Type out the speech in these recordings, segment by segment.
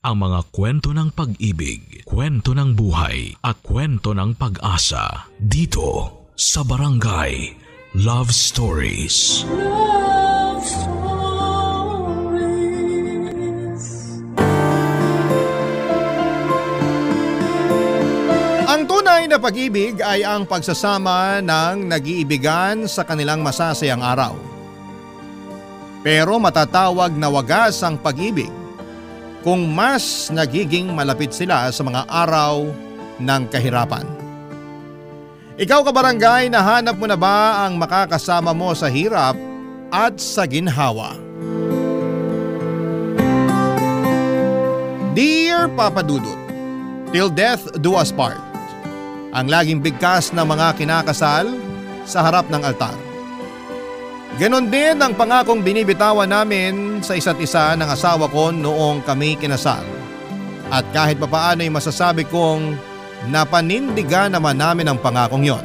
ang mga kwento ng pag-ibig, kwento ng buhay at kwento ng pag-asa dito sa Barangay Love Stories. Love Stories. Ang tunay na pag-ibig ay ang pagsasama ng nag-iibigan sa kanilang masasayang araw. Pero matatawag na wagas ang pag-ibig kung mas nagiging malapit sila sa mga araw ng kahirapan. Ikaw kabarangay, nahanap mo na ba ang makakasama mo sa hirap at sa ginhawa? Dear Papa Dudut, till death do us part. Ang laging bigkas ng mga kinakasal sa harap ng altar. Ganon din ang pangakong binibitawan namin sa isa't isa ng asawa ko noong kami kinasal. At kahit papaano ay masasabi kong napanindigan naman namin ang pangakong yon.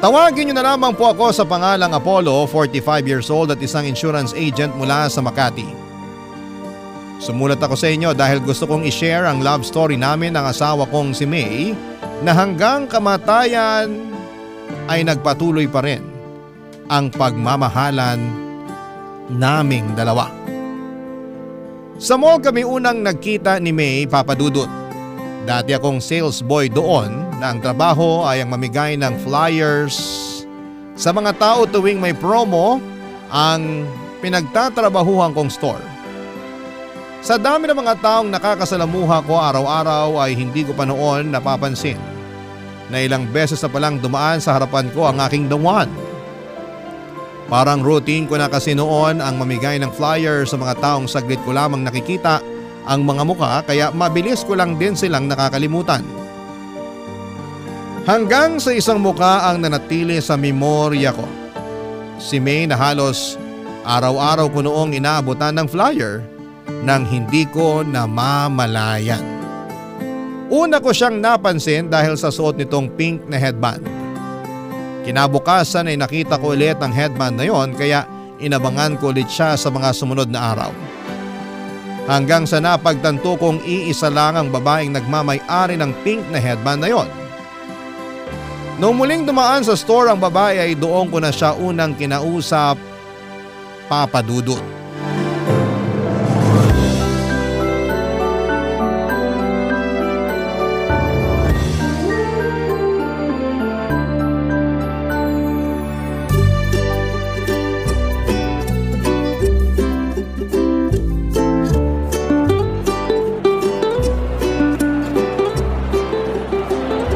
Tawagin niyo na lamang po ako sa pangalang Apollo, 45 years old at isang insurance agent mula sa Makati. Sumulat ako sa inyo dahil gusto kong i-share ang love story namin ng asawa kong si May na hanggang kamatayan ay nagpatuloy pa rin ang pagmamahalan naming dalawa. Sa mall kami unang nagkita ni May, Papa Dudut. Dati akong sales boy doon na ang trabaho ay ang mamigay ng flyers sa mga tao tuwing may promo ang pinagtatrabahuhan kong store. Sa dami ng mga taong nakakasalamuha ko araw-araw ay hindi ko pa noon napapansin na ilang beses na palang dumaan sa harapan ko ang aking the one. Parang routine ko na kasi noon ang mamigay ng flyer sa mga taong saglit ko lamang nakikita ang mga mukha kaya mabilis ko lang din silang nakakalimutan. Hanggang sa isang mukha ang nanatili sa memorya ko. Si May na halos araw-araw ko noong inaabutan ng flyer nang hindi ko namamalayan. Una ko siyang napansin dahil sa suot nitong pink na headband. Kinabukasan ay nakita ko ulit ang headband na yon kaya inabangan ko ulit siya sa mga sumunod na araw. Hanggang sa napagtanto kong iisa lang ang babaeng nagmamay-ari ng pink na headband na yon. Noong muling dumaan sa store ang babae ay doon ko na siya unang kinausap, Papa Dudut.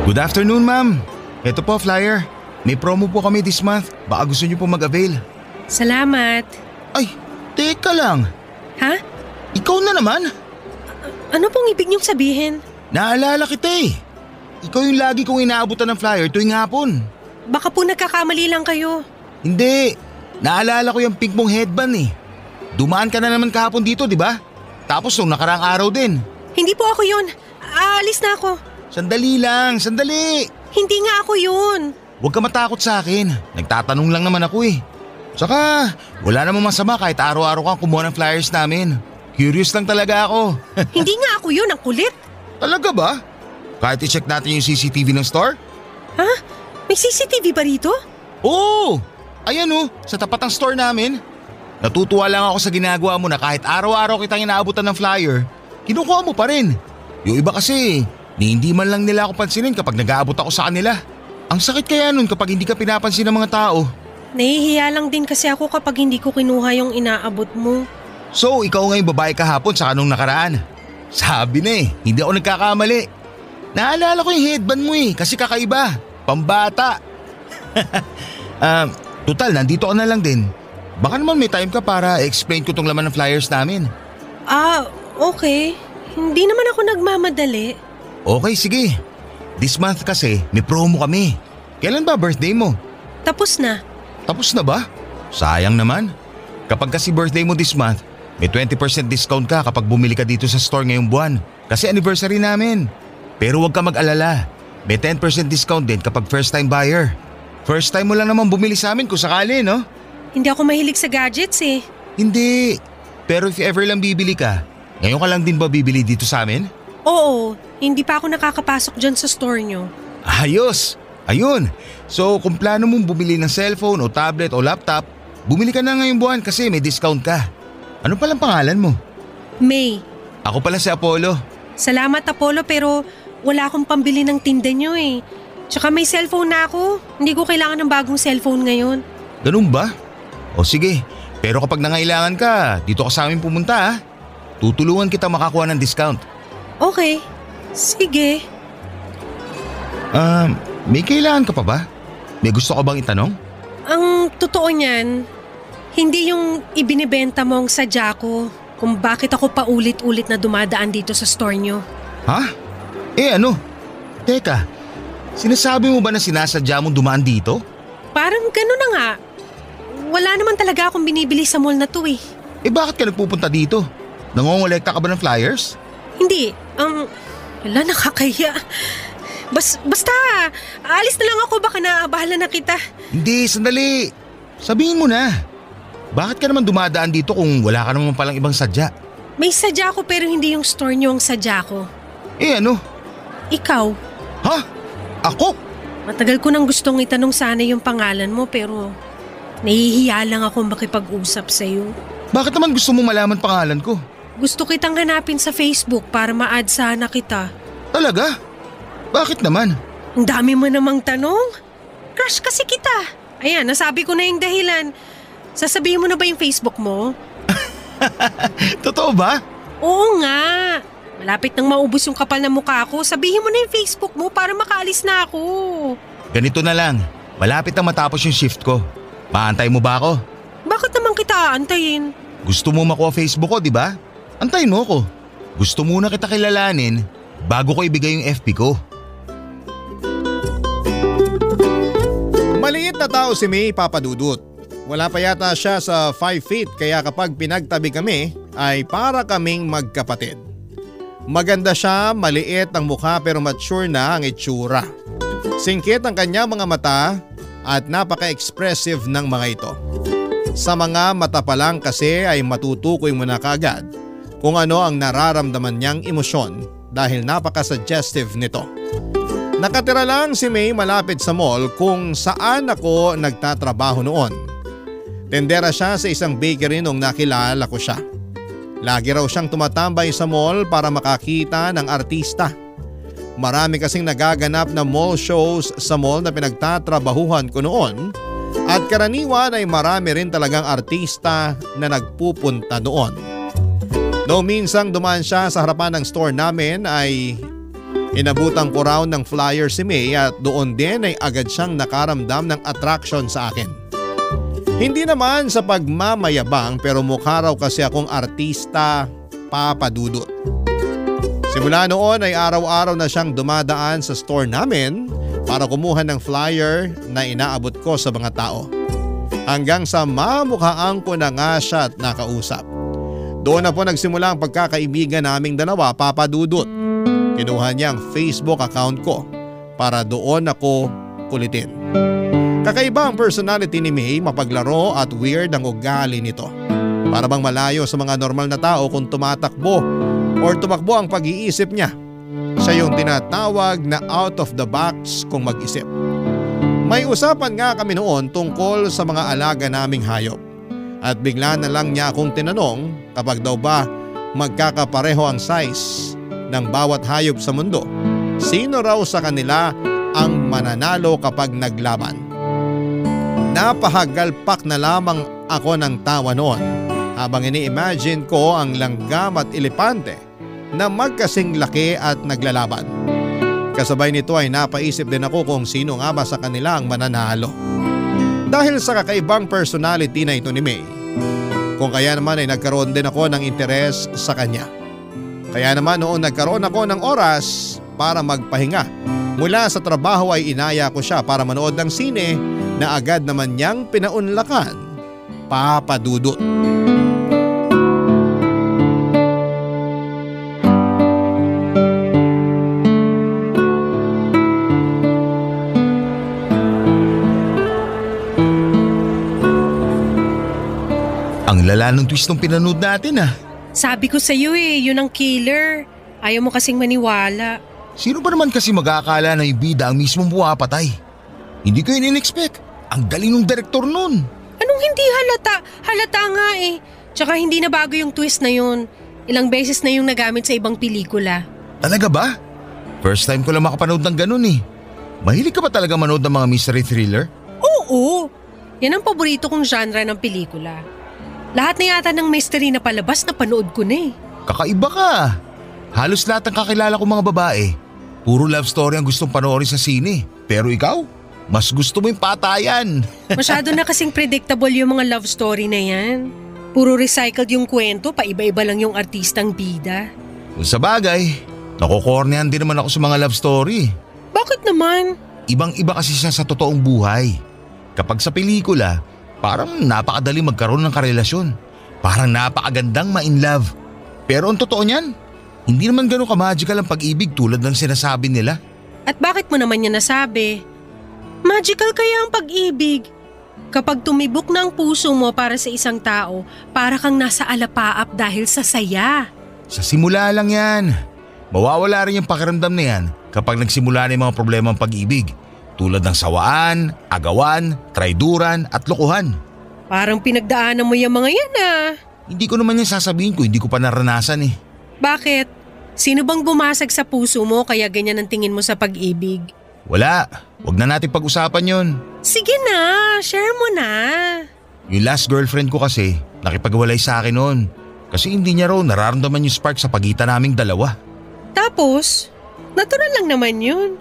Good afternoon, ma'am. Ito po, flyer. May promo po kami this month. Baka gusto niyo po mag-avail. Salamat. Ay, teka lang. Ha? Ikaw na naman? Ano pong ibig niyong sabihin? Naalala kita eh. Ikaw yung lagi kong inaabutan ng flyer tuwing hapon. Baka po nagkakamali lang kayo. Hindi. Naalala ko yung pink mong headband eh. Dumaan ka na naman kahapon dito, di ba? Tapos nung nakaraang araw din. Hindi po ako yun. Aalis na ako. Sandali lang, sandali. Hindi nga ako yun. Huwag ka matakot sa akin. Nagtatanong lang naman ako eh. Tsaka, wala namang masama kahit araw-araw kang kumuha ng flyers namin. Curious lang talaga ako. Hindi nga ako yun, ang kulit. Talaga ba? Kahit i-check natin yung CCTV ng store? Ha? May CCTV ba rito? Oo! Ayan oh, sa tapat ng store namin. Natutuwa lang ako sa ginagawa mo na kahit araw-araw kitang inaabutan ng flyer, kinukuha mo pa rin. Yung iba kasi, hindi man lang nila ako pansinin kapag nag-aabot ako sa kanila. Ang sakit kaya nun kapag hindi ka pinapansin ng mga tao. Nahihiya lang din kasi ako kapag hindi ko kinuha yung inaabot mo. So, ikaw nga yung babae kahapon sa anong nakaraan. Sabi na eh, hindi ako nagkakamali. Naalala ko yung headband mo eh, kasi kakaiba. Pambata. Total, nandito ka na lang din. Baka naman may time ka para explain ko tong laman ng flyers namin. Okay. Hindi naman ako nagmamadali. Okay, sige. This month kasi, may promo kami. Kailan ba birthday mo? Tapos na. Tapos na ba? Sayang naman. Kapag kasi birthday mo this month, may 20% discount ka kapag bumili ka dito sa store ngayong buwan. Kasi anniversary namin. Pero huwag ka mag-alala. May 10% discount din kapag first time buyer. First time mo lang naman bumili sa amin kung sakali, no? Hindi ako mahilig sa gadgets eh. Hindi. Pero if ever lang bibili ka, ngayon ka lang din ba bibili dito sa amin? Oo, hindi pa ako nakakapasok dyan sa store nyo. Ayos! Ayun! So kung plano mong bumili ng cellphone o tablet o laptop, bumili ka na ngayong buwan kasi may discount ka. Ano palang pangalan mo? May. Ako pala si Apollo. Salamat Apollo pero wala akong pambili ng tinda nyo eh. Tsaka may cellphone na ako. Hindi ko kailangan ng bagong cellphone ngayon. Ganun ba? O sige, pero kapag nangailangan ka, dito ka sa amin pumunta ha. Tutulungan kita makakuha ng discount. Okay, sige. May kailangan ka pa ba? May gusto ka bang itanong? Ang totoo niyan, hindi yung ibinibenta mong sadya ko kung bakit ako paulit-ulit na dumadaan dito sa store nyo. Ha? Ano? Teka, sinasabi mo ba na sinasadya mong dumaan dito? Parang gano'n na nga. Wala naman talaga akong binibili sa mall na to eh. Bakit ka nagpupunta dito? Nangongolekta ka ba ng flyers? Hindi, wala nakakaya. Basta, alis na lang ako baka naabahala na kita. Hindi, sandali. Sabihin mo na. Bakit ka naman dumadaan dito kung wala ka naman palang ibang sadya? May sadya ko pero hindi yung store nyo ang sadya ko. Ano? Ikaw. Ha? Ako? Matagal ko nang gustong itanong sana yung pangalan mo pero nahihiya lang ako makipag-usap sa'yo. Bakit naman gusto mo malaman pangalan ko? Gusto kitang hanapin sa Facebook para ma-add sana kita. Talaga? Bakit naman? Ang dami mo namang tanong. Crush kasi kita. Ayan, nasabi ko na yung dahilan. Sasabihin mo na ba yung Facebook mo? Totoo ba? Oo nga. Malapit nang maubos yung kapal na mukha ko. Sabihin mo na yung Facebook mo para makaalis na ako. Ganito na lang. Malapit na matapos yung shift ko. Maantay mo ba ako? Bakit naman kita aantayin? Gusto mo makuha Facebook ko, di ba? Antayin mo ko. Gusto muna kita kilalanin bago ko ibigay yung FB ko. Maliit na tao si May, Papa Dudut. Wala pa yata siya sa 5 feet kaya kapag pinagtabi kami ay para kaming magkapatid. Maganda siya, maliit ang mukha pero mature na ang itsura. Singkit ang kanyang mga mata at napaka-expressive ng mga ito. Sa mga mata pa lang kasi ay matutukoy mo na kagad kung ano ang nararamdaman niyang emosyon dahil napaka-suggestive nito. Nakatira lang si May malapit sa mall kung saan ako nagtatrabaho noon. Tendera siya sa isang bakery nung nakilala ko siya. Lagi raw siyang tumatambay sa mall para makakita ng artista. Marami kasing nagaganap na mall shows sa mall na pinagtatrabahuhan ko noon at karaniwan ay marami rin talagang artista na nagpupunta noon. Noong minsang dumaan siya sa harapan ng store namin ay inabutan ko raw ng flyer si May at doon din ay agad siyang nakaramdam ng attraction sa akin. Hindi naman sa pagmamayabang pero mukha raw kasi akong artista, Papa Dudut. Simula noon ay araw-araw na siyang dumadaan sa store namin para kumuha ng flyer na inaabot ko sa mga tao. Hanggang sa mamukhaan ko na nga siya at nakausap. Doon na po nagsimula ang pagkakaibigan naming dalawa, Papa Dudut. Kinuha niya ang Facebook account ko para doon ako kulitin. Kakaiba ang personality ni May, mapaglaro at weird ang ugali nito. Para bang malayo sa mga normal na tao kung tumatakbo or tumakbo ang pag-iisip niya. Siya yung tinatawag na out of the box kung mag-isip. May usapan nga kami noon tungkol sa mga alaga naming hayop. At bigla na lang niya akong tinanong kapag daw ba magkakapareho ang size ng bawat hayop sa mundo. Sino raw sa kanila ang mananalo kapag naglaban? Napahagalpak na lamang ako ng tawa noon habang ini-imagine ko ang langgam at elepante na magkasing laki at naglalaban. Kasabay nito ay napaisip din ako kung sino nga ba sa kanila ang mananalo. Dahil sa kakaibang personality na ito ni May, kung kaya naman ay nagkaroon din ako ng interes sa kanya. Kaya naman noon nagkaroon ako ng oras para magpahinga. Mula sa trabaho ay inaya ko siya para manood ng sine na agad naman niyang pinaunlakan, Papa Dudut. Ang lala ng twist ng pinanood natin ah. Sabi ko sa'yo yun ang killer. Ayaw mo kasing maniwala. Sino ba naman kasi mag-aakala na yung bida ang mismong pumapatay? Hindi ko yun in-expect. Ang galing ng direktor nun. Anong hindi halata? Halata nga Tsaka hindi na bago yung twist na yun. Ilang beses na yung nagamit sa ibang pelikula. Talaga ba? First time ko lang makapanood ng ganun eh. Mahilig ka ba talaga manood ng mga mystery thriller? Oo! Yan ang paborito kong genre ng pelikula. Lahat na yata ng mystery na palabas na panood ko na Kakaiba ka. Halos lahat ng kakilala kong mga babae, puro love story ang gustong panoorin sa sine. Pero ikaw, mas gusto mo yung patayan. Masyado na kasing predictable yung mga love story na yan. Puro recycled yung kwento, paiba-iba lang yung artistang bida. Kung sa bagay, nakokornehan din naman ako sa mga love story. Bakit naman? Ibang-iba kasi siya sa totoong buhay. Kapag sa pelikula, parang napakadali magkaroon ng karelasyon. Parang napakagandang ma-in-love. Pero ang totoo niyan, hindi naman ganun ka-magical ang pag-ibig tulad ng sinasabi nila. At bakit mo naman yan nasabi? Magical kaya ang pag-ibig. Kapag tumibok na ang puso mo para sa isang tao, para kang nasa alapaap dahil sa saya. Sa simula lang yan. Mawawala rin yung pakiramdam na yan kapag nagsimula na yung mga problema ng pag-ibig. Tulad ng sawaan, agawan, traiduran at lokohan. Parang pinagdaanan mo yung mga yan Hindi ko naman yan sasabihin ko, hindi ko pa naranasan eh. Bakit? Sino bang bumasag sa puso mo kaya ganyan ang tingin mo sa pag-ibig? Wala, wag na natin pag-usapan yon. Sige na, share mo na. Yung last girlfriend ko kasi, nakipagwalay sa akin noon. Kasi hindi niya raw nararamdaman yung spark sa pagitan naming dalawa. Tapos, natural lang naman yun.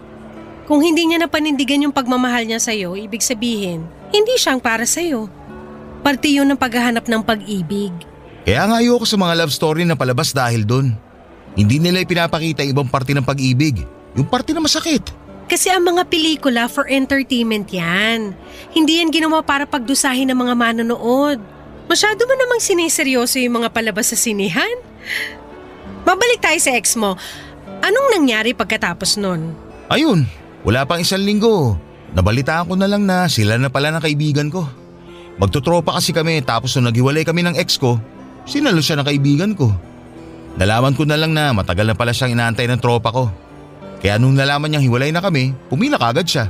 Kung hindi niya napanindigan yung pagmamahal niya sa'yo, ibig sabihin, hindi siyang para sa'yo. Parte yun ng paghahanap ng pag-ibig. Kaya nga ayoko sa mga love story na palabas dahil doon. Hindi nila ipinapakita ibang parte ng pag-ibig, yung parte na masakit. Kasi ang mga pelikula for entertainment yan. Hindi yan ginawa para pagdusahin ng mga manonood. Masyado mo namang siniseryoso yung mga palabas sa sinihan. Mabalik tayo sa ex mo. Anong nangyari pagkatapos nun? Ayun, wala pang 1 linggo. Nabalitaan ko na lang na sila na pala ng kaibigan ko. Magtutropa kasi kami tapos nung naghiwalay kami ng ex ko, sinalo siya ng kaibigan ko. Nalaman ko na lang na matagal na pala siyang inaantay ng tropa ko. Kaya nung nalaman niyang hiwalay na kami, pumila kagad siya.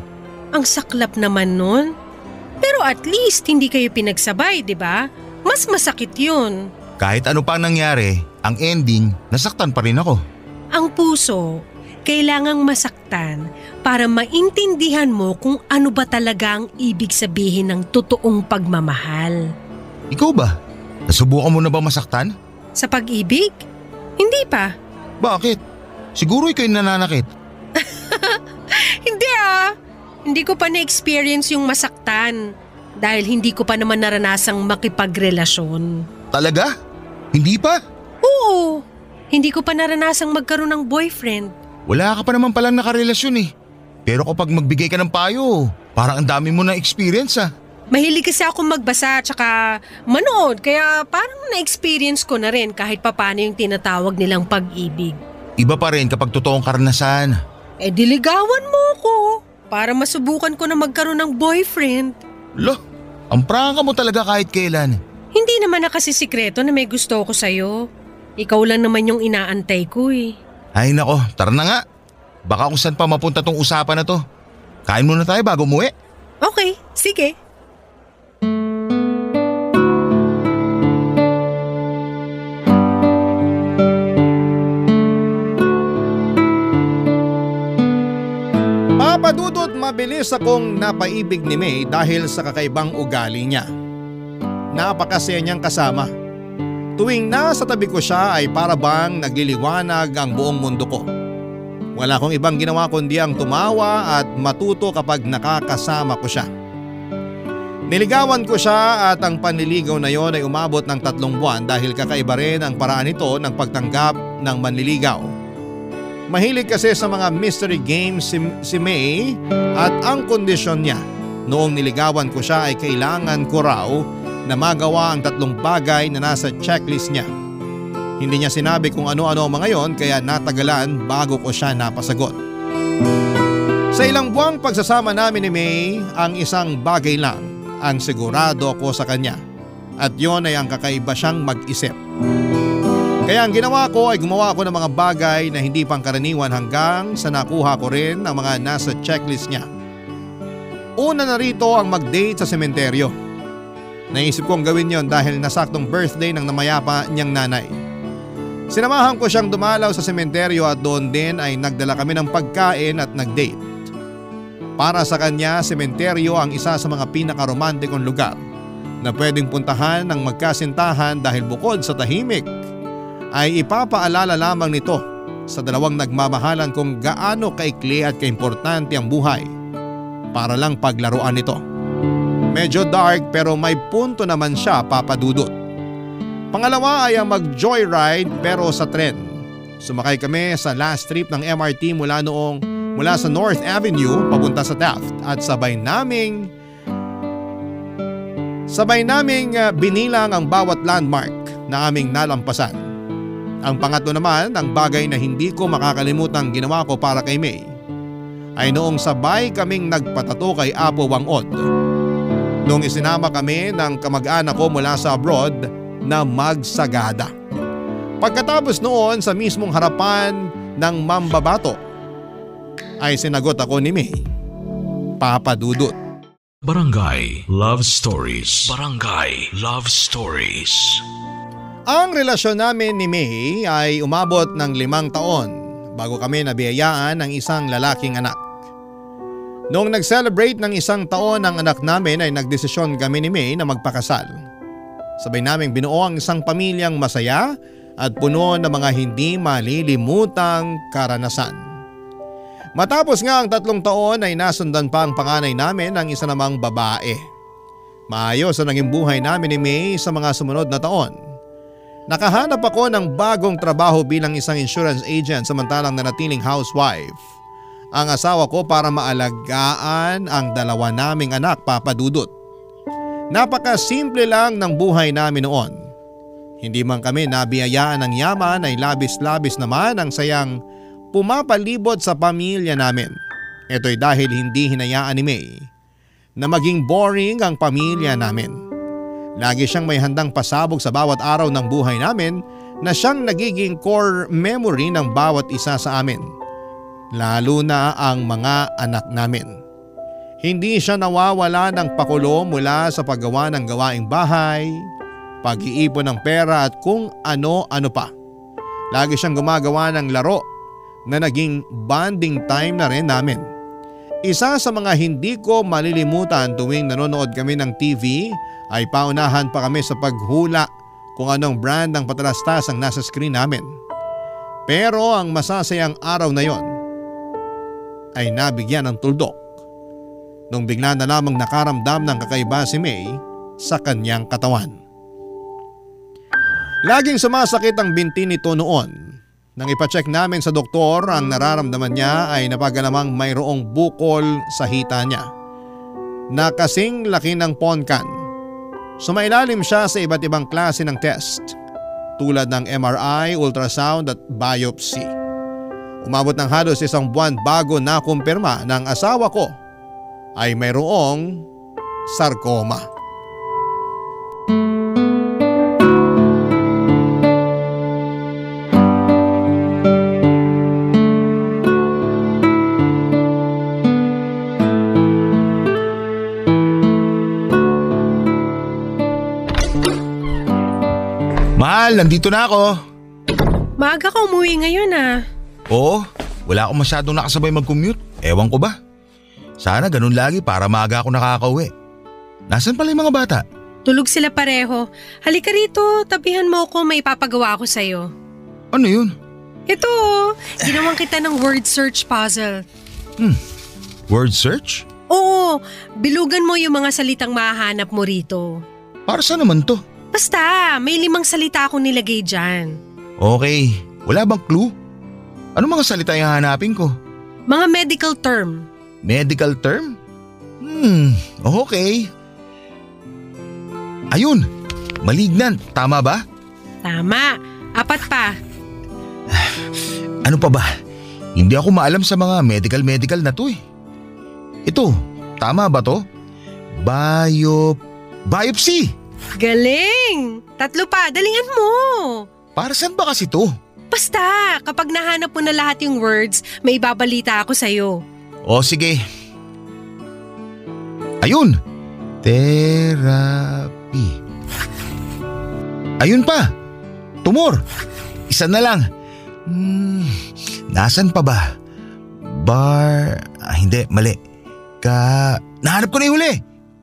Ang saklap naman nun. Pero at least hindi kayo pinagsabay, di ba? Mas masakit yun. Kahit ano pa ang nangyari, ang ending, nasaktan pa rin ako. Ang puso, kailangang masaktan para maintindihan mo kung ano ba talaga ang ibig sabihin ng totoong pagmamahal. Ikaw ba? Nasubukan mo na ba masaktan? Sa pag-ibig? Hindi pa. Bakit? Siguro ikaw yung nananakit. Hindi Hindi ko pa na-experience yung masaktan dahil hindi ko pa naman naranasang makipagrelasyon. Talaga? Hindi pa? Oo. Hindi ko pa naranasang magkaroon ng boyfriend. Wala ka pa naman palang nakarelasyon eh. Pero kapag magbigay ka ng payo, parang ang dami mo na experience Mahilig kasi ako magbasa at saka manood kaya parang na-experience ko na rin kahit papano yung tinatawag nilang pag-ibig. Iba pa rin kapag totoong karanasan. Diligawan mo ko para masubukan ko na magkaroon ng boyfriend. Lo, ang prangka mo talaga kahit kailan. Hindi naman na kasi sikreto na may gusto ko sa'yo. Ikaw lang naman yung inaantay ko Ay nako, tara na nga. Baka kung saan pa mapunta tong usapan na to. Kain muna tayo bago umuwi. Okay, sige. Papadudot mabilis akong napaibig ni May dahil sa kakaibang ugali niya. Napakasaya niyang kasama. Tuwing nasa tabi ko siya ay para bang nagliliwanag ang buong mundo ko. Wala akong ibang ginawa kundi ang tumawa at matuto kapag nakakasama ko siya. Niligawan ko siya at ang panliligaw na yon ay umabot ng 3 buwan dahil kakaiba rin ang paraan nito ng pagtanggap ng manliligaw. Mahilig kasi sa mga mystery games si May at ang kondisyon niya noong niligawan ko siya ay kailangan ko raw na magawa ang 3 bagay na nasa checklist niya. Hindi niya sinabi kung ano-ano ang mga yon kaya natagalan bago ko siya napasagot. Sa ilang buwang pagsasama namin ni May, ang isang bagay lang ang sigurado ko sa kanya. At yon ay ang kakaiba siyang mag-isip. Kaya ang ginawa ko ay gumawa ako ng mga bagay na hindi pangkaraniwan hanggang sa nakuha ko rin ang mga nasa checklist niya. Una na rito ang mag-date sa sementeryo. Naisip kong gawin yon dahil nasaktong birthday ng namayapa niyang nanay. Sinamahan ko siyang dumalaw sa sementeryo at doon din ay nagdala kami ng pagkain at nag-date. Para sa kanya, sementeryo ang isa sa mga pinakaromantikong lugar na pwedeng puntahan ng magkasintahan dahil bukod sa tahimik ay ipapaalala lamang nito sa dalawang nagmamahalan kung gaano kaikli at kaimportante ang buhay para lang paglaruan nito. Medyo dark pero may punto naman siya, Papa Dudut. Pangalawa ay ang mag-joyride pero sa tren. Sumakay kami sa last trip ng MRT mula sa North Avenue papunta sa Taft at sabay naming binilang ang bawat landmark na aming nalampasan. Ang pangatlo naman, ang bagay na hindi ko makakalimutang ginawa ko para kay May ay noong sabay kaming nagpatato kay Apo Wangod. Noong isinama kami ng kamag-anak ko mula sa abroad na magsagada. Pagkatapos noon sa mismong harapan ng mambabato ay sinagot ako ni May, Papa Dudut. Barangay Love Stories. Barangay Love Stories. Ang relasyon namin ni May ay umabot ng 5 taon bago kami nabiyayaan ng isang lalaking anak. Noong nag-celebrate ng 1 taon ang anak namin ay nagdesisyon kami ni May na magpakasal. Sabay naming binuo ang isang pamilyang masaya at puno ng mga hindi malilimutang karanasan. Matapos nga ang 3 taon ay nasundan pa ang panganay namin ng isa namang babae. Maayos ang naging buhay namin ni May sa mga sumunod na taon. Nakahanap ako ng bagong trabaho bilang isang insurance agent samantalang nanatiling housewife ang asawa ko para maalagaan ang 2 naming anak, Papa Dudut. Napakasimple lang ng buhay namin noon. Hindi man kami nabiyayaan ng yaman ay labis-labis naman ang sayang pumapalibot sa pamilya namin. Ito'y dahil hindi hinayaan ni May na maging boring ang pamilya namin. Lagi siyang may handang pasabog sa bawat araw ng buhay namin na siyang nagiging core memory ng bawat isa sa amin. Lalo na ang mga anak namin. Hindi siya nawawala ng pakulo mula sa paggawa ng gawaing bahay, pag-iipon ng pera at kung ano-ano pa. Lagi siyang gumagawa ng laro na naging bonding time na rin namin. Isa sa mga hindi ko malilimutan tuwing nanonood kami ng TV ay paunahan pa kami sa paghula kung anong brand ng patalastas ang nasa screen namin. Pero ang masasayang araw na yon ay nabigyan ng tuldok nung bigla na lamang nakaramdam ng kakaiba si May sa kanyang katawan. Laging sumasakit ang binti nito noon. Nang ipacheck namin sa doktor, ang nararamdaman niya ay napagalamang mayroong bukol sa hita niya na kasing laki ng ponkan. Sumailalim siya sa iba't ibang klase ng test tulad ng MRI, ultrasound at biopsy. Umabot ng halos 1 buwan bago nakumpirma ng asawa ko ay mayroong sarcoma. Mahal, nandito na ako. Maaga ka umuwi ngayon ah. Oo, wala akong masyadong nakasabay mag-commute. Ewan ko ba? Sana ganun lagi para maaga ako nakakauwi. Nasaan pala yung mga bata? Tulog sila pareho. Halika rito, tabihan mo ako, may ipapagawa ako sa'yo. Ano yun? Ito, ginawan kita ng word search puzzle. Word search? Oo, bilugan mo yung mga salitang mahahanap mo rito. Para saan naman to? Basta, may 5 salita akong nilagay dyan. Okay, wala bang clue? Ano mga salita yung hahanapin ko? Mga medical term. Medical term? Okay. Ayun, malignant, tama ba? Tama, 4 pa. Ano pa ba? Hindi ako maalam sa mga medical na to eh. Ito, tama ba to? Biopsy! Galing! 3 pa, dalingan mo! Para saan ba kasi to? Basta, kapag nahanap mo na lahat yung words, may ibabalita ako sa'yo. O sige. Ayun! Therapy. Ayun pa! Tumor! Isa na lang. Nasaan pa ba? Hindi, mali. Nahanap ko na yung huli!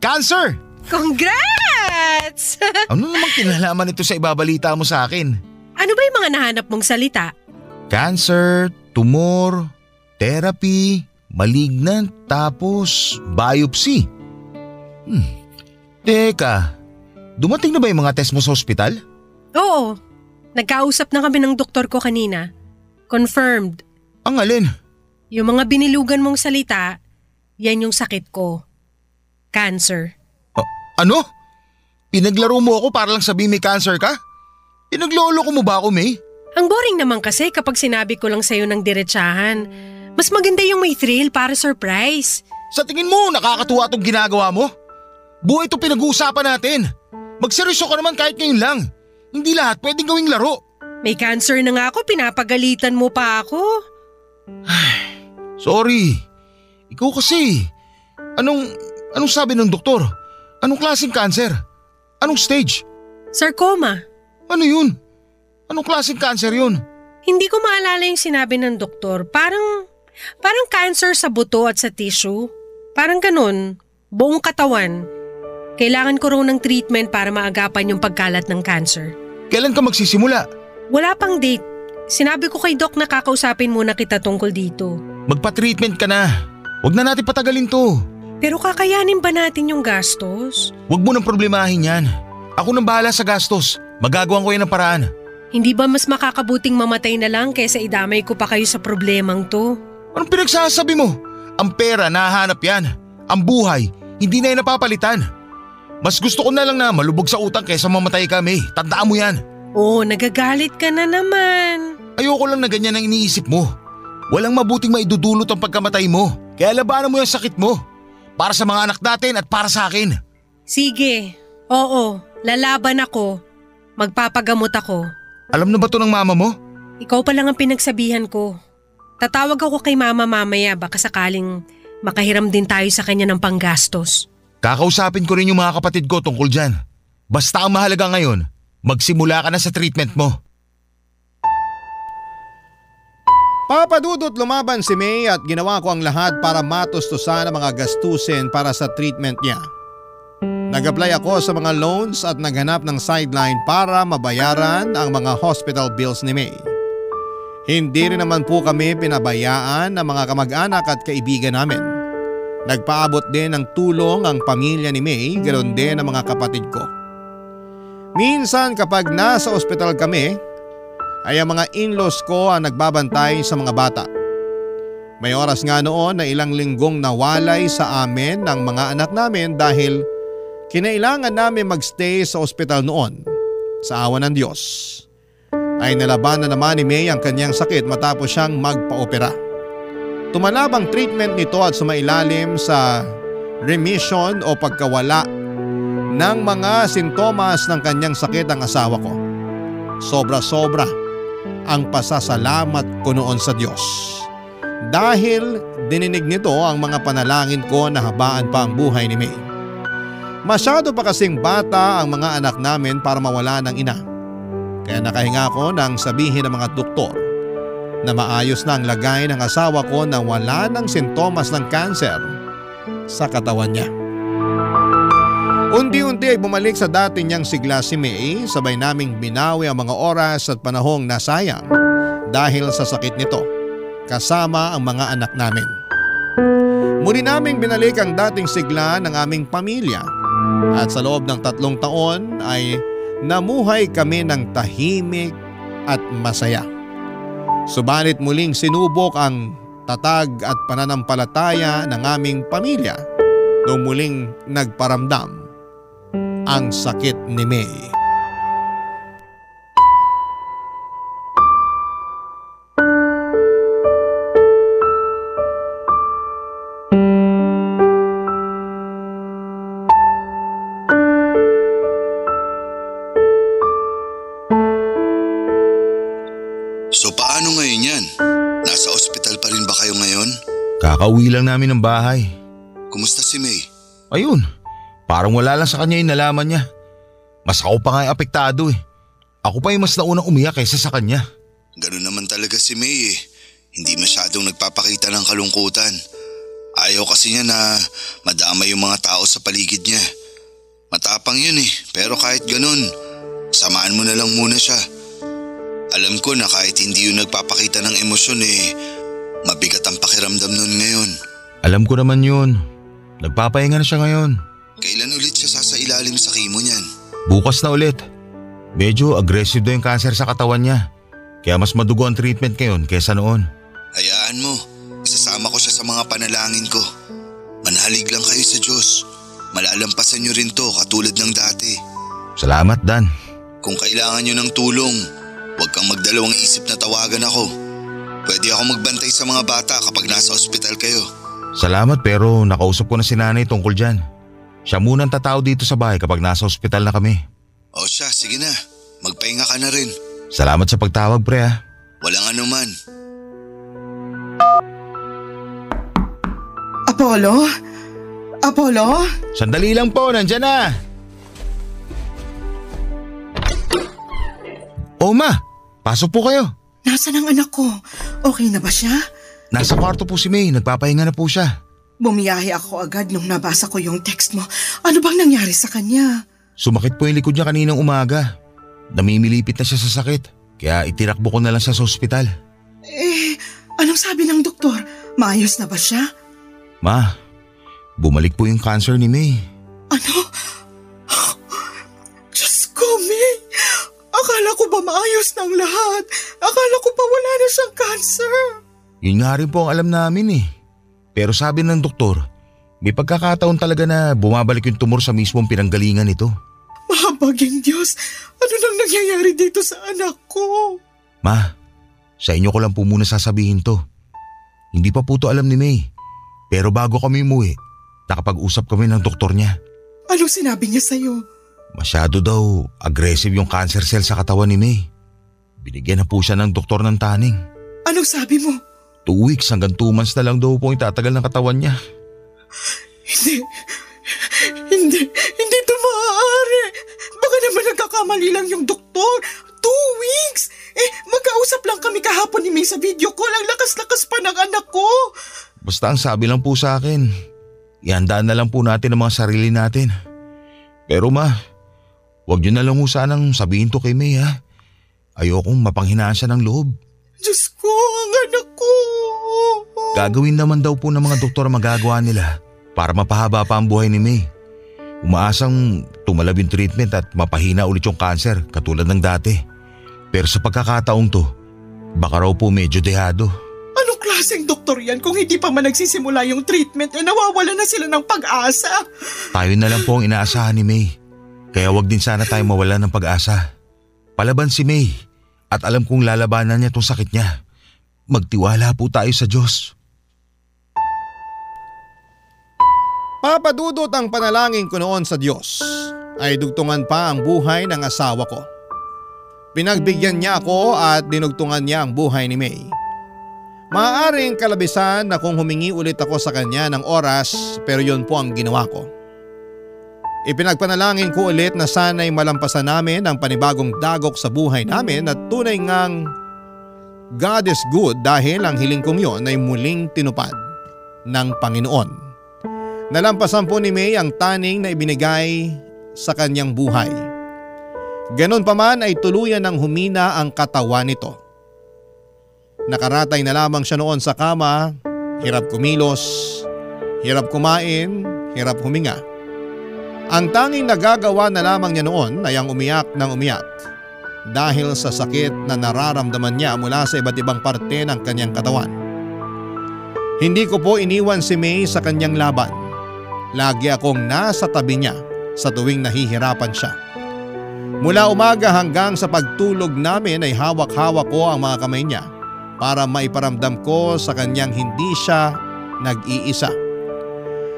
Cancer! Congrats! Ano namang kinalaman ito sa ibabalita mo sa akin? Ano ba yung mga nahanap mong salita? Cancer, tumor, therapy, malignant, tapos biopsy. Teka, dumating na ba yung mga test mo sa ospital? Oo, nagkausap na kami ng doktor ko kanina. Confirmed. Ang alin? Yung mga binilugan mong salita, yan yung sakit ko. Cancer. Ano? Pinaglaro mo ako para lang sabihin may cancer ka? Pinaglolo ko mo ba ako, May? Ang boring naman kasi kapag sinabi ko lang sa'yo ng diretsahan. Mas maganda yung may thrill para surprise. Sa tingin mo, nakakatuwa itong ginagawa mo? Buhay ito pinag-uusapan natin. Magseryoso ka naman kahit ngayon lang. Hindi lahat pwedeng gawing laro. May cancer na nga ako, pinapagalitan mo pa ako. Sorry. Ikaw kasi. Anong sabi ng doktor? Anong klaseng cancer? Anong stage? Sarcoma. Ano yun? Anong klaseng cancer yun? Hindi ko maalala yung sinabi ng doktor. Parang cancer sa buto at sa tissue. Parang ganun. Buong katawan. Kailangan ko raw ng treatment para maagapan yung pagkalat ng cancer. Kailan ka magsisimula? Wala pang date. Sinabi ko kay Doc na kakausapin muna kita tungkol dito. Magpa-treatment ka na. Huwag na natin patagalin to. Pero kakayanin ba natin yung gastos? Huwag mo nang problemahin yan. Ako nang bahala sa gastos. Magagawan ko yan ng paraan. Hindi ba mas makakabuting mamatay na lang kaysa idamay ko pa kayo sa problemang to? Anong pinagsasabi mo? Ang pera nahahanap yan. Ang buhay, hindi na yan napapalitan. Mas gusto ko na lang na malubog sa utang kaysa mamatay kami. Tandaan mo yan. Oh, nagagalit ka na naman. Ayoko lang na ganyan ang iniisip mo. Walang mabuting maidudulot ang pagkamatay mo. Kaya labanan mo yung sakit mo. Para sa mga anak natin at para sa akin. Sige, oo, lalaban ako. Magpapagamot ako. Alam na ba to ng mama mo? Ikaw pa lang ang pinagsabihan ko. Tatawag ako kay mama mamaya baka sakaling makahiram din tayo sa kanya ng panggastos. Kakausapin ko rin yung mga kapatid ko tungkol dyan. Basta ang mahalaga ngayon, magsimula ka na sa treatment mo. Papadudot lumaban si May at ginawa ko ang lahat para matustusan ang mga gastusin para sa treatment niya. Nag-apply ako sa mga loans at naghanap ng sideline para mabayaran ang mga hospital bills ni May. Hindi rin naman po kami pinabayaan ng mga kamag-anak at kaibigan namin. Nagpaabot din ng tulong ang pamilya ni May, ganoon din ang mga kapatid ko. Minsan kapag nasa ospital kami, ay ang mga in-laws ko ang nagbabantay sa mga bata. May oras nga noon na ilang linggong nawalay sa amin ng mga anak namin dahil kinailangan namin magstay sa ospital noon. Sa awa ng Diyos ay nalaban na naman ni May ang kanyang sakit matapos siyang magpa-opera. Tumalab ang treatment nito at sumailalim sa remission o pagkawala ng mga sintomas ng kanyang sakit ang asawa ko. Sobra-sobra ang pasasalamat ko noon sa Diyos. Dahil dininig nito ang mga panalangin ko na habaan pa ang buhay ni May. Masyado pa kasing bata ang mga anak namin para mawala ng ina. Kaya nakahinga ko nang sabihin ng mga doktor na maayos na ang lagay ng asawa ko na wala ng sintomas ng cancer sa katawan niya. Unti-unti ay bumalik sa dati niyang sigla si May, sabay naming binawi ang mga oras at panahong nasayang dahil sa sakit nito, kasama ang mga anak namin. Muli naming binalik ang dating sigla ng aming pamilya at sa loob ng 3 taon ay namuhay kami ng tahimik at masaya. Subalit muling sinubok ang tatag at pananampalataya ng aming pamilya noong muling nagparamdam ang sakit ni May. So paano ngayon yan? Nasa ospital pa rin ba kayo ngayon? Kakauwi lang namin ng bahay. Kumusta si May? Ayun, parang wala lang sa kanya yung nalaman niya. Mas ako pa nga yung apektado eh. Ako pa yung mas naunang umiyak kaysa sa kanya. Ganun naman talaga si May eh. Hindi masyadong nagpapakita ng kalungkutan. Ayaw kasi niya na madama yung mga tao sa paligid niya. Matapang yun eh, pero kahit ganun, samaan mo na lang muna siya. Alam ko na kahit hindi yun nagpapakita ng emosyon eh, mabigat ang pakiramdam nun ngayon. Alam ko naman yun. Nagpapahinga na siya ngayon. Kailan ulit siya sasailalim sa chemo niyan? Bukas na ulit. Medyo aggressive daw yung cancer sa katawan niya. Kaya mas madugo ang treatment ngayon kaysa noon. Hayaan mo, isasama ko siya sa mga panalangin ko. Manalig lang kayo sa Diyos. Malalampasan niyo rin to katulad ng dati. Salamat, Dan. Kung kailangan niyo ng tulong, huwag kang magdalawang isip na tawagan ako. Pwede ako magbantay sa mga bata kapag nasa ospital kayo. Salamat pero nakausap ko na si nanay tungkol dyan. Siya munang tatao dito sa bahay kapag nasa ospital na kami. O siya, sige na. Magpahinga ka na rin. Salamat sa pagtawag, pre ha. Walang anuman. Apollo? Apollo? Sandali lang po, nandyan na. O ma, pasok po kayo. Nasaan ang anak ko? Okay na ba siya? Nasa kwarto po si May, nagpapahinga na po siya. Bumiyahe ako agad nung nabasa ko yung text mo. Ano bang nangyari sa kanya? Sumakit po yung likod niya kaninang umaga. Namimilipit na siya sa sakit, kaya itirakbo ko na lang siya sa ospital. Anong sabi ng doktor? Maayos na ba siya? Ma, bumalik po yung cancer ni May. Ano? Diyos ko, May. Akala ko ba maayos ng lahat? Akala ko pa wala na siyang cancer. Yun nga rin po ang alam namin eh. Pero sabi ng doktor, may pagkakataon talaga na bumabalik yung tumor sa mismong pinanggalingan nito. Mahabaging Diyos, ano nang nangyayari dito sa anak ko? Ma, sa inyo ko lang po muna sasabihin to. Hindi pa po to alam ni May. Pero bago kami umuwi, nakapag-usap kami ng doktor niya. Anong sinabi niya sa'yo? Masyado daw aggressive yung cancer cell sa katawan ni May. Binigyan na po siya ng doktor ng taning. Anong sabi mo? 2 weeks hanggang 2 months na lang daw po yung tatagal ng katawan niya. Hindi ito maaari. Baka naman nagkakamali lang yung doktor. 2 weeks? Magkausap lang kami kahapon ni May sa video call. Ang lakas-lakas pa ng anak ko. Basta ang sabi lang po sa akin, ihandaan na lang po natin ang mga sarili natin. Pero ma, huwag niyo na lang ho sanang sabihin to kay May ha. Ayokong mapanghinaan siya ng loob. Diyos ko, ang anak ko. Gagawin naman daw po ng mga doktor ang magagawa nila para mapahaba pa ang buhay ni May. Umaasang tumalab yung treatment at mapahina ulit yung cancer katulad ng dati. Pero sa pagkakataong to, baka raw po medyo dehado. Anong klaseng doktor yan kung hindi pa man nagsisimula yung treatment nawawala na sila ng pag-asa? Tayo na lang po ang inaasahan ni May. Kaya wag din sana tayo mawala ng pag-asa. Palaban si May at alam kong lalabanan niya tong sakit niya. Magtiwala po tayo sa Diyos. Papadudot ang panalangin ko noon sa Diyos ay dugtungan pa ang buhay ng asawa ko. Pinagbigyan niya ako at dinugtungan niya ang buhay ni May. Maaaring kalabisan na kung humingi ulit ako sa kanya ng oras pero yun po ang ginawa ko. Ipinagpanalangin ko ulit na sana'y malampasan namin ang panibagong dagok sa buhay namin at tunay ngang God is good dahil ang hiling kong yon ay muling tinupad ng Panginoon. Nalampasan po ni May ang taning na ibinigay sa kanyang buhay. Ganon pa man ay tuluyan ng humina ang katawan nito. Nakaratay na lamang siya noon sa kama, hirap kumilos, hirap kumain, hirap huminga. Ang tanging nagagawa na lamang niya noon ay ang umiyak ng umiyak dahil sa sakit na nararamdaman niya mula sa iba't ibang parte ng kanyang katawan. Hindi ko po iniwan si May sa kanyang laban. Lagi akong nasa tabi niya sa tuwing nahihirapan siya. Mula umaga hanggang sa pagtulog namin ay hawak-hawak ko ang mga kamay niya para maiparamdam ko sa kanyang hindi siya nag-iisa.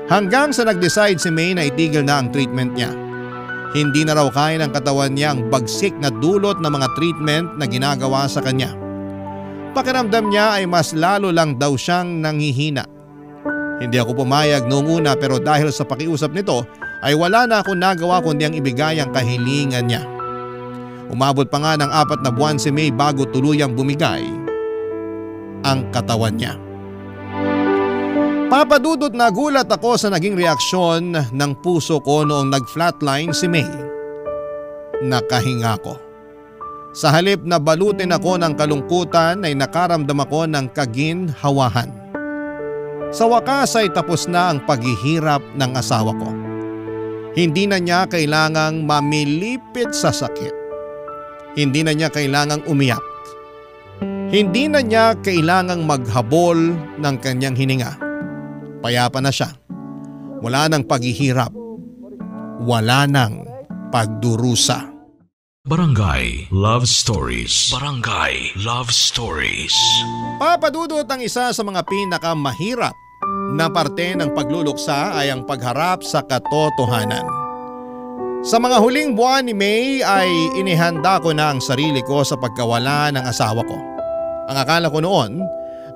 Hanggang sa nag-decide si May na itigil na ang treatment niya. Hindi na raw kaya ng katawan niya ang bagsik na dulot ng mga treatment na ginagawa sa kanya. pakiramdam niya ay mas lalo lang daw siyang nanghihina. Hindi ako pumayag noong una pero dahil sa pakiusap nito ay wala na akong nagawa kundi ang ibigay ang kahilingan niya. Umabot pa nga ng 4 na buwan si May bago tuluyang bumigay ang katawan niya. Papa Dudut, nagulat ako sa naging reaksyon ng puso ko noong nag-flatline si May. Nakahinga ko. Sa halip na balutin ako ng kalungkutan ay nakaramdam ako ng kaginhawahan. Sa wakas ay tapos na ang paghihirap ng asawa ko. Hindi na niya kailangang mamilipit sa sakit. Hindi na niya kailangang umiyak. Hindi na niya kailangang maghabol ng kanyang hininga. Payapa na siya. Wala nang paghihirap. Wala nang pagdurusa. Barangay Love Stories. Barangay Love Stories. Papa Dudut, ang isa sa mga pinakamahirap na parte ng pagluluksa ay ang pagharap sa katotohanan. Sa mga huling buwan ni May ay inihanda ko na ang sarili ko sa pagkawala ng asawa ko. Ang akala ko noon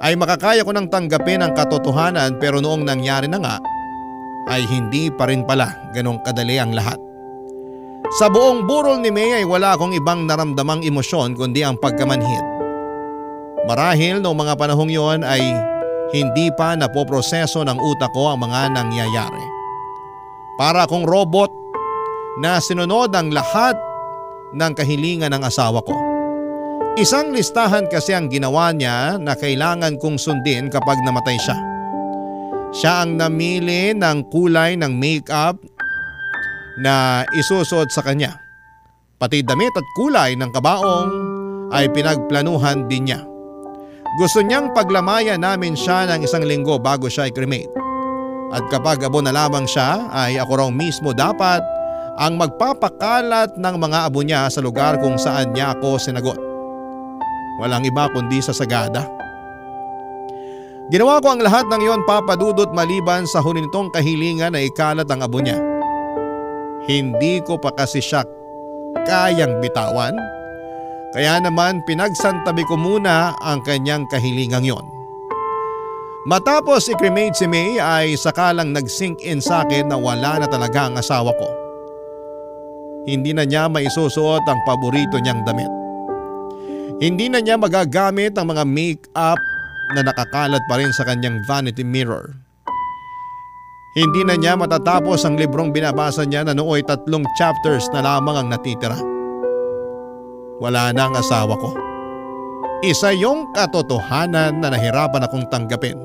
ay makakaya ko nang tanggapin ang katotohanan pero noong nangyari na nga ay hindi pa rin pala ganong kadali ang lahat. Sa buong burol ni May ay wala akong ibang naramdamang emosyon kundi ang pagkamanhid. Marahil noong mga panahong yon ay hindi pa napoproseso ng utak ko ang mga nangyayari. Para akong robot na sinunod ang lahat ng kahilingan ng asawa ko. Isang listahan kasi ang ginawa niya na kailangan kong sundin kapag namatay siya. Siya ang namili ng kulay ng makeup na isusot sa kanya. Pati damit at kulay ng kabaong ay pinagplanuhan din niya. Gusto niyang paglamayan namin siya ng 1 linggo bago siya i-cremate. At kapag abo na lamang siya ay ako raw mismo dapat ang magpapakalat ng mga abo niya sa lugar kung saan niya ako sinagot. Walang iba kundi sa sagada. Ginawa ko ang lahat ng iyon, Papa Dudut, maliban sa huli nitong kahilingan na ikalat ang abo niya. Hindi ko pa kasi siya kayang bitawan. Kaya naman pinagsantabi ko muna ang kanyang kahilingang yon. Matapos i-cremate si May ay sakalang nag-sink in sa akin na wala na talaga ang asawa ko. Hindi na niya maisusuot ang paborito niyang damit. Hindi na niya magagamit ang mga make-up na nakakalat pa rin sa kanyang vanity mirror. Hindi na niya matatapos ang librong binabasa niya na nooy 3 chapters na lamang ang natitira. Wala na ang asawa ko. Isa yung katotohanan na nahirapan akong tanggapin.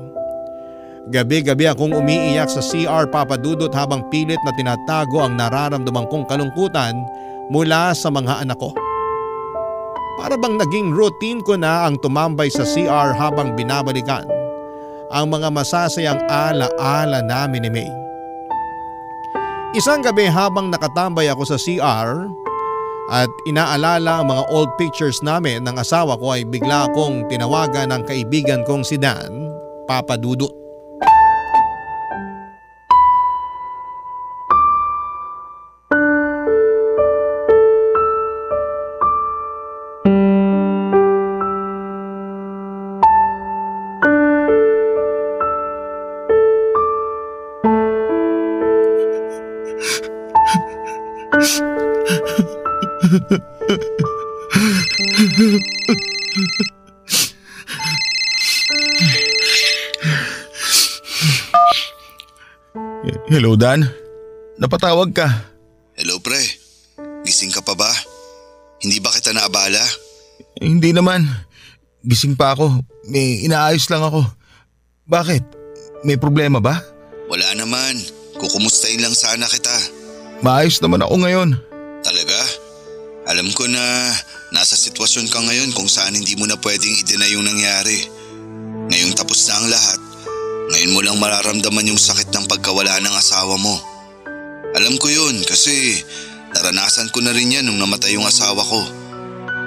Gabi-gabi akong umiiyak sa CR, Papa Dudut, habang pilit na tinatago ang nararamdaman kong kalungkutan mula sa mga anak ko. Para bang naging routine ko na ang tumambay sa CR habang binabalikan ang mga masasayang ala-ala namin ni May. Isang gabi habang nakatambay ako sa CR at inaalala ang mga old pictures namin ng asawa ko ay bigla akong tinawagan ng kaibigan kong si Dan, Papa Dudut. Hello, Dan. Napatawag ka. Hello, pre. Gising ka pa ba? Hindi ba kita naabala? Hindi naman. Gising pa ako. May inaayos lang ako. Bakit? May problema ba? Wala naman. Kukumustahin lang sana kita. Maayos naman ako ngayon. Talaga? Alam ko na nasa sitwasyon ka ngayon kung saan hindi mo na pwedeng i-deny yung nangyari. Ngayong tapos na ang lahat, ngayon mo lang mararamdaman yung sakit ng pagkawala ng asawa mo. Alam ko yun kasi naranasan ko na rin yan nung namatay yung asawa ko.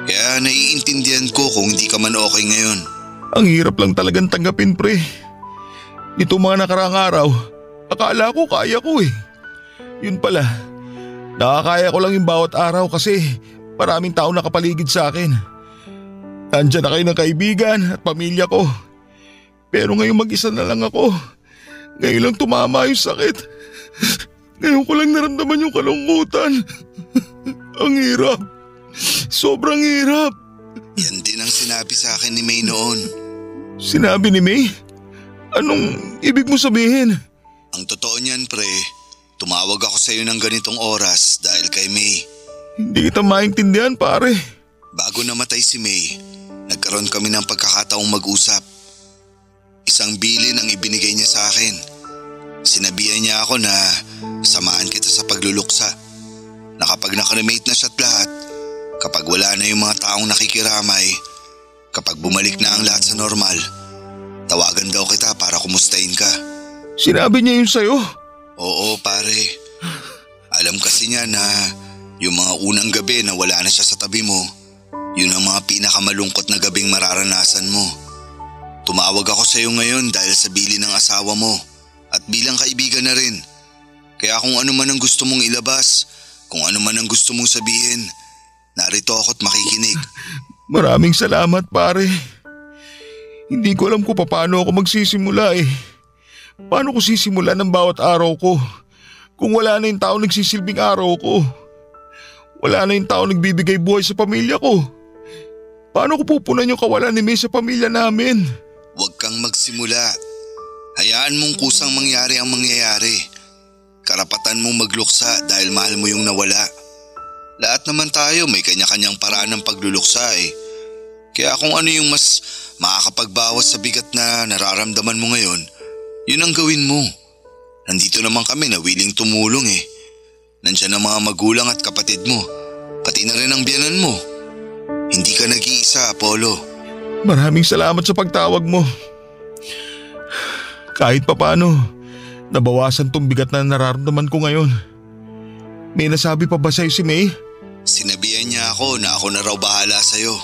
Kaya naiintindihan ko kung hindi ka man okay ngayon. Ang hirap lang talagang tanggapin, pre. Dito mga nakaraang araw, akala ko kaya ko eh. Yun pala, nakakaya ko lang yung bawat araw kasi maraming tao nakapaligid sa akin. Nandiyan na kayo ng kaibigan at pamilya ko. Pero ngayon mag-isa na lang ako. Ngayon lang tumama yung sakit. Ngayon ko lang naramdaman yung kalungkutan. Ang hirap. Sobrang hirap. Yan din ang sinabi sa akin ni May noon. Sinabi ni May? Anong ibig mo sabihin? Ang totoo niyan, pre, tumawag ako sa iyo ng ganitong oras dahil kay May. Hindi kita maintindihan, pare. Bago namatay si May, nagkaroon kami ng pagkakataong mag-usap. Isang bilin ang ibinigay niya sa akin. Sinabihan niya ako na samahan kita sa pagluluksa. Na kapag nakremate na siya't lahat, kapag wala na yung mga taong nakikiramay, kapag bumalik na ang lahat sa normal, tawagan daw kita para kumustahin ka. Sinabi niya yun sa'yo? Oo, pare. Alam kasi niya na yung mga unang gabi na wala na siya sa tabi mo, yun ang mga pinakamalungkot na gabing mararanasan mo. Tumawag ako sa iyo ngayon dahil sa bilin ng asawa mo at bilang kaibigan na rin. Kaya kung ano man ang gusto mong ilabas, kung ano man ang gusto mong sabihin, narito ako't makikinig. Maraming salamat, pare. Hindi ko alam kung paano ako magsisimula eh. Paano ko sisimulan ang bawat araw ko kung wala na yung tao nagsisilbing araw ko? Wala na yung tao nagbibigay buhay sa pamilya ko. Paano ko pupunan yung kawalan ni May sa pamilya namin? Huwag kang magsimula. Hayaan mong kusang mangyari ang mangyayari. Karapatan mong magluksa dahil mahal mo yung nawala. Lahat naman tayo may kanya-kanyang paraan ng pagluluksa eh. Kaya kung ano yung mas makakapagbawas sa bigat na nararamdaman mo ngayon, yun ang gawin mo. Nandito naman kami na willing tumulong eh. Nandiyan ang mga magulang at kapatid mo, pati na rin ang biyanan mo. Hindi ka nag-iisa, Apollo. Maraming salamat sa pagtawag mo. Kahit papano, nabawasan tong bigat na nararamdaman ko ngayon. May nasabi pa ba sa'yo si May? Sinabihan niya ako na ako na raw bahala sa'yo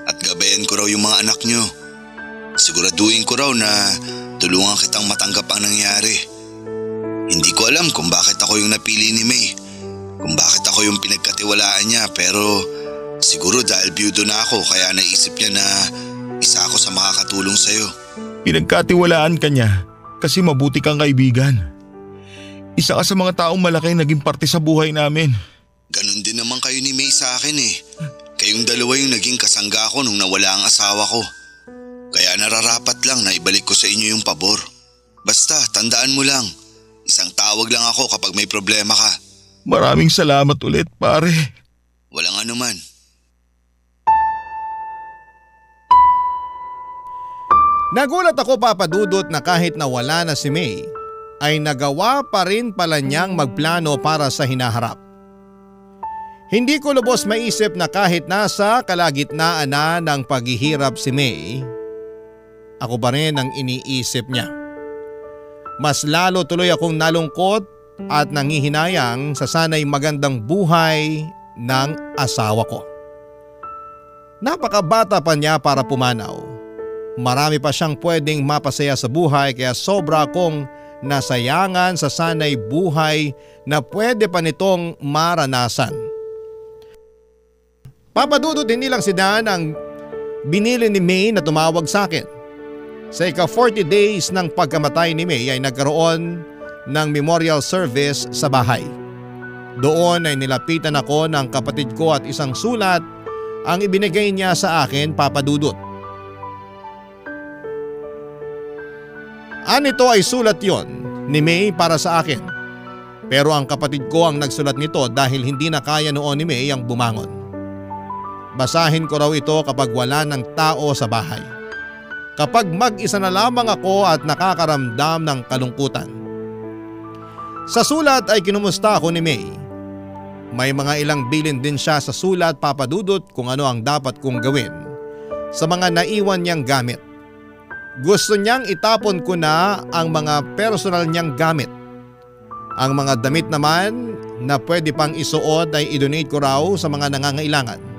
at gabayan ko raw yung mga anak niyo. Siguraduhin ko raw na tulungan kitang matanggap ang nangyari. Hindi ko alam kung bakit ako yung napili ni May, kung bakit ako yung pinagkatiwalaan niya, pero siguro dahil byudo na ako kaya naisip niya na isa ako sa makakatulong sa'yo. Pinagkatiwalaan ka niya kasi mabuti kang kaibigan. Isa ka sa mga taong malaki naging parte sa buhay namin. Ganon din naman kayo ni May sa akin eh. Kayong dalawa yung naging kasangga ko nung nawala ang asawa ko. Kaya nararapat lang na ibalik ko sa inyo yung pabor. Basta tandaan mo lang, isang tawag lang ako kapag may problema ka. Maraming salamat ulit, pare. Walang anuman. Nagulat ako, Papa Dudut, na kahit nawala na si May, ay nagawa pa rin pala niyang magplano para sa hinaharap. Hindi ko lubos maisip na kahit nasa kalagitnaan na ng paghihirap si May, ako pa rin ang iniisip niya. Mas lalo tuloy akong nalungkot at nangihinayang sa sanay magandang buhay ng asawa ko. Napakabata pa niya para pumanaw. Marami pa siyang pwedeng mapasaya sa buhay kaya sobra akong nasayangan sa sanay buhay na pwede pa nitong maranasan. Papa Dudut, hindi lang si Dan ang binili ni May na tumawag sa akin. Sa ika-40 days ng pagkamatay ni May ay nagkaroon ng memorial service sa bahay. Doon ay nilapitan ako ng kapatid ko at isang sulat ang ibinigay niya sa akin, Papa Dudut. Anito ay sulat yon ni May para sa akin. Pero ang kapatid ko ang nagsulat nito dahil hindi na kaya noon ni May ang bumangon. Basahin ko raw ito kapag wala ng tao sa bahay. Kapag mag-isa na lamang ako at nakakaramdam ng kalungkutan. Sa sulat ay kinumusta ako ni May. May mga ilang bilin din siya sa sulat, Papa Dudut, kung ano ang dapat kong gawin sa mga naiwan niyang gamit. Gusto niyang itapon ko na ang mga personal niyang gamit. Ang mga damit naman na pwede pang isuot ay i-donate ko raw sa mga nangangailangan.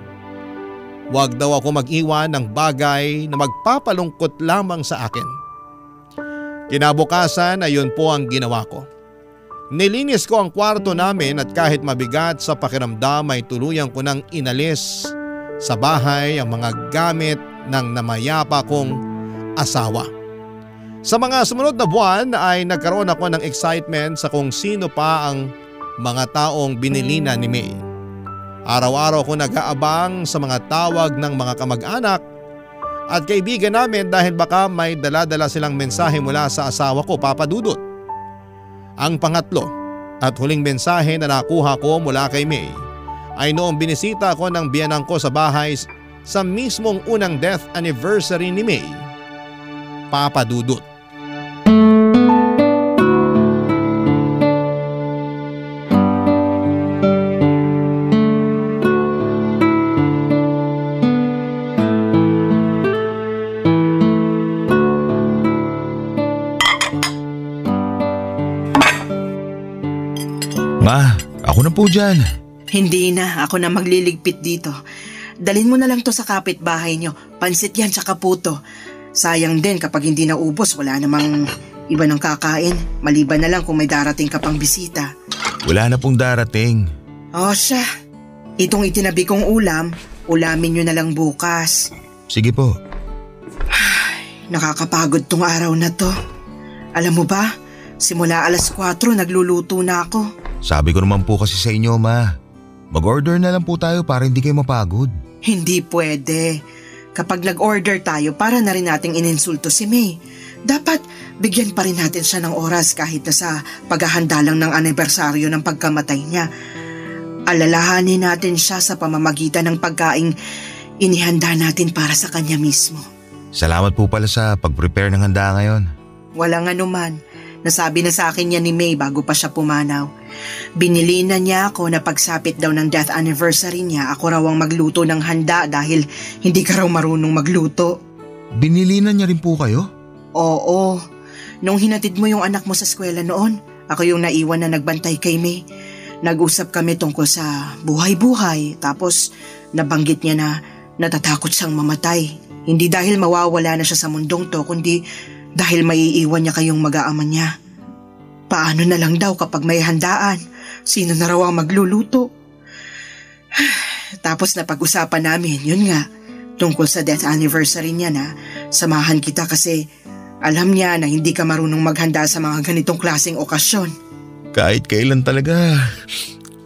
Huwag daw ako mag-iwan ng bagay na magpapalungkot lamang sa akin. Kinabukasan ay yun po ang ginawa ko. Nilinis ko ang kwarto namin at kahit mabigat sa pakiramdam ay tuluyan ko nang inalis sa bahay ang mga gamit ng namayapa kong asawa. Sa mga sumunod na buwan ay nagkaroon ako ng excitement sa kung sino pa ang mga taong binilina ni May. Araw-araw ko nag-aabang sa mga tawag ng mga kamag-anak at kaibigan namin dahil baka may dala-dala silang mensahe mula sa asawa ko, Papa Dudut. Ang pangatlo at huling mensahe na nakuha ko mula kay May ay noong binisita ko ng biyanang ko sa bahay sa mismong unang death anniversary ni May, Papa Dudut. Ma, ako na po dyan. Hindi na, ako na magliligpit dito. Dalhin mo na lang to sa kapitbahay nyo. Pansit yan sa kaputo. Sayang din kapag hindi naubos, wala namang iba ng kakain. Maliban na lang kung may darating ka pang bisita. Wala na pong darating. O siya, itong itinabi kong ulam, ulamin nyo na lang bukas. Sige po. Nakakapagod tong araw na to. Alam mo ba, simula 4:00 nagluluto na ako. Sabi ko naman po kasi sa inyo, Ma. Mag-order na lang po tayo para hindi kayo mapagod. Hindi pwede. Kapag nag-order tayo, para na rin nating ininsulto si May. Dapat bigyan pa rin natin siya ng oras kahit na sa paghahanda lang ng anibersaryo ng pagkamatay niya. Alalahanin natin siya sa pamamagitan ng pagkaing inihanda natin para sa kanya mismo. Salamat po pala sa pag-prepare ng handa ngayon. Walang anuman. Nasabi na sa akin niya ni May bago pa siya pumanaw. Binili na niya ako na pagsapit daw ng death anniversary niya, ako raw ang magluto ng handa dahil hindi ka raw marunong magluto. Binili na niya rin po kayo? Oo. Nung hinatid mo yung anak mo sa eskwela noon, ako yung naiwan na nagbantay kay May. Nag-usap kami tungkol sa buhay-buhay, tapos nabanggit niya na natatakot siyang mamatay. Hindi dahil mawawala na siya sa mundong to, kundi dahil maiiwan niya kayong mag-aama niya. Paano na lang daw kapag may handaan? Sino na raw ang magluluto? Tapos napag-usapan namin, yun nga, tungkol sa death anniversary niya na samahan kita kasi alam niya na hindi ka marunong maghanda sa mga ganitong klaseng okasyon. Kahit kailan talaga.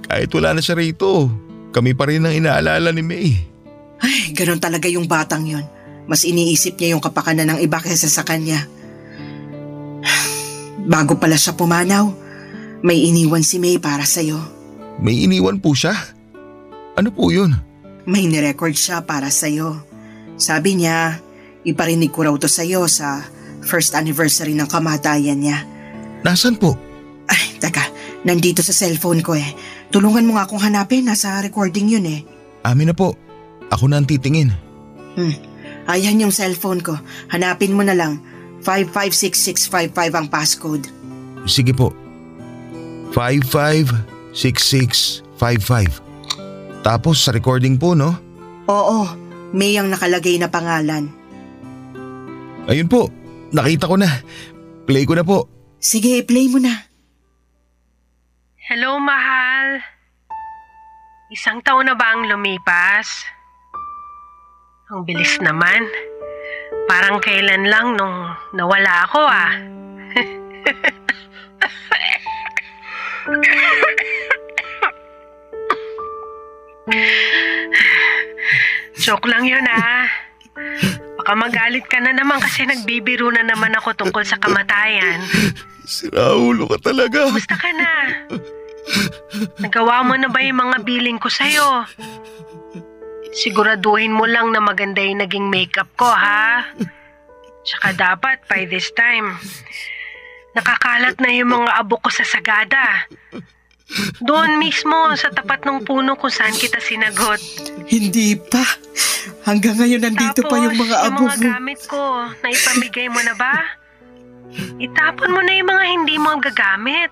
Kahit wala na siya rito, kami pa rin ang inaalala ni May. Ay, ganun talaga yung batang yon. Mas iniisip niya yung kapakanan ng iba kaysa sa kanya. Bago pala siya pumanaw, may iniwan si May para sa'yo. May iniwan po siya? Ano po yun? May nirecord siya para sa'yo. Sabi niya, iparinig ko raw to sa'yo sa first anniversary ng kamatayan niya. Nasaan po? Ay, taka, nandito sa cellphone ko eh. Tulungan mo nga akong hanapin, nasa recording yun eh. Amin na po. Ako na ang titingin. Ayan yung cellphone ko. Hanapin mo na lang. 556655 ang passcode. Sige po. 556655. Tapos sa recording po, no? Oo, May ang nakalagay na pangalan. Ayun po, nakita ko na. Play ko na po. Sige, play mo na. Hello, mahal. 1 taon na ba ang lumipas? Ang bilis naman. Parang kailan lang nung nawala ako ah. Joke lang yun ah. Baka magalit ka na naman kasi nagbibiro na naman ako tungkol sa kamatayan. Siraulo ka talaga. Kumusta ka na? Nagawa mo na ba yung mga billing ko sa'yo? Siguraduhin mo lang na maganda yung naging makeup ko, ha? Tsaka dapat, by this time, nakakalat na yung mga abo ko sa sagada. Doon mismo, sa tapat ng puno kung saan kita sinagot. Hindi pa. Hanggang ngayon nandito Tapos, pa yung mga abo yung mga gamit ko, naipamigay mo na ba? Itapon mo na yung mga hindi mo gagamit.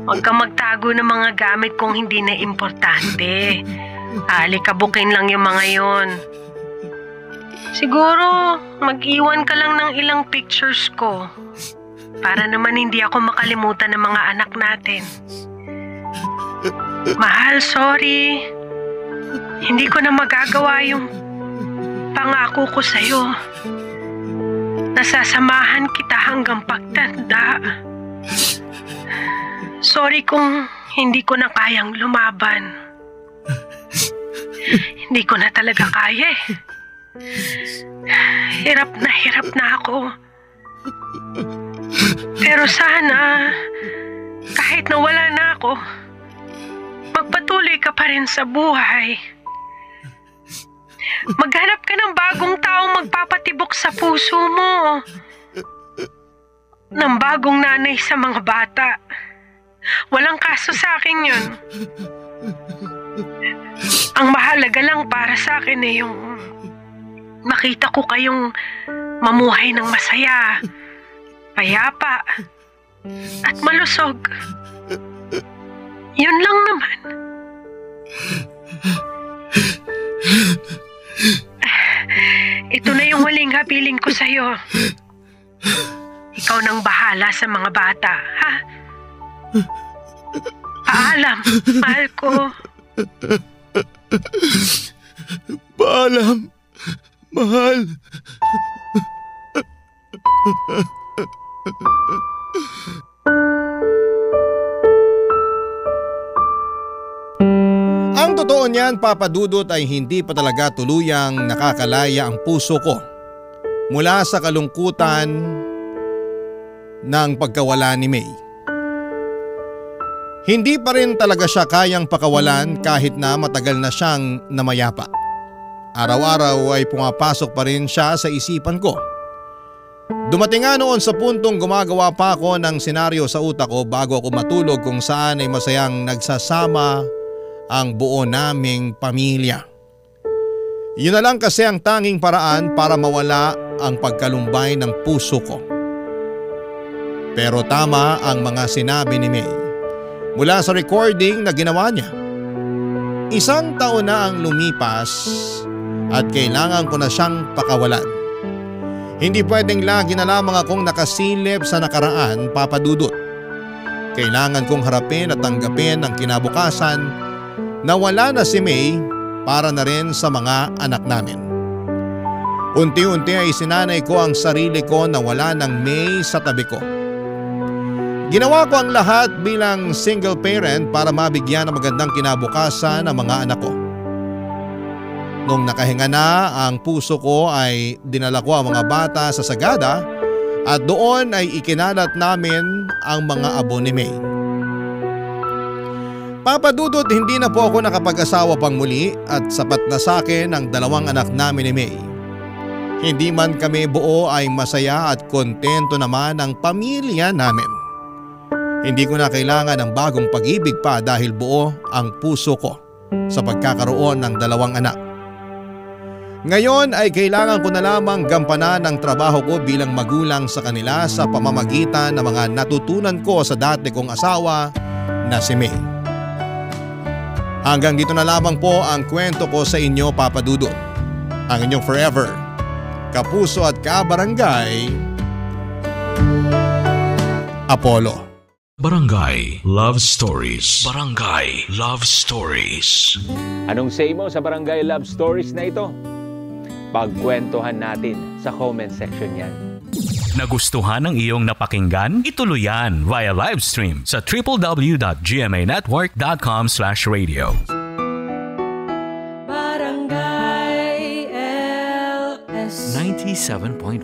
Huwag kang magtago ng mga gamit kung hindi na importante. Alikabukin lang yung mga yon. Siguro, mag-iwan ka lang ng ilang pictures ko. Para naman hindi ako makalimutan ng mga anak natin. Mahal, sorry. Hindi ko na magagawa yung pangako ko sa'yo. Nasasamahan kita hanggang pagtanda. Sorry kung hindi ko na kayang lumaban. Hindi ko na talaga kaya eh. Hirap na ako. Pero sana, kahit nawala na ako, magpatuloy ka pa rin sa buhay. Maghanap ka ng bagong taong magpapatibok sa puso mo. Ng bagong nanay sa mga bata. Walang kaso sa akin yun. Ang mahalaga lang para sa akin ay yung makita ko kayong mamuhay ng masaya, payapa, at malusog. Yun lang naman. Ito na yung huling habiling ko sa'yo. Ikaw nang bahala sa mga bata, ha? Paalam, mahal ko. Paalam, mahal. Ang totoo niyan, Papa Dudut, ay hindi pa talaga tuluyang nakakalaya ang puso ko mula sa kalungkutan ng pagkawala ni May. Hindi pa rin talaga siya kayang pakawalan kahit na matagal na siyang namayapa. Araw-araw ay pumapasok pa rin siya sa isipan ko. Dumating nga noon sa puntong gumagawa pa ako ng senaryo sa utak ko bago ako matulog kung saan ay masayang nagsasama ang buo naming pamilya. Yun na lang kasi ang tanging paraan para mawala ang pagkalumbay ng puso ko. Pero tama ang mga sinabi ni May mula sa recording na ginawa niya. 1 taon na ang lumipas at kailangan ko na siyang pakawalan. Hindi pwedeng lagi na lamang akong nakasilip sa nakaraan, Papa Dudut. Kailangan kong harapin at tanggapin ang kinabukasan na wala na si May para na rin sa mga anak namin. Unti-unti ay sinanay ko ang sarili ko na wala ng May sa tabi ko. Ginawa ko ang lahat bilang single parent para mabigyan ng magandang kinabukasan ang mga anak ko. Nung nakahinga na ang puso ko ay dinala ko ang mga bata sa sagada at doon ay ikinalat namin ang mga abo ni May. Papa Dudut, hindi na po ako nakapag-asawa pang muli at sapat na sa akin ang 2 anak namin ni May. Hindi man kami buo ay masaya at kontento naman ang pamilya namin. Hindi ko na kailangan ng bagong pag-ibig pa dahil buo ang puso ko sa pagkakaroon ng 2 anak. Ngayon ay kailangan ko na lamang gampanan ang trabaho ko bilang magulang sa kanila sa pamamagitan ng mga natutunan ko sa dati kong asawa na si May. Hanggang dito na lamang po ang kwento ko sa inyo, Papa Dudut. Ang inyong forever, kapuso at kabarangay, Apollo. Barangay Love Stories. Barangay Love Stories. Anong say mo sa Barangay Love Stories na ito? Pagkwentuhan natin sa comment section yan. Nagustuhan ng iyong napakinggan? Ituloy yan via live stream sa www.gmanetwork.com/radio. Barangay LS 97.1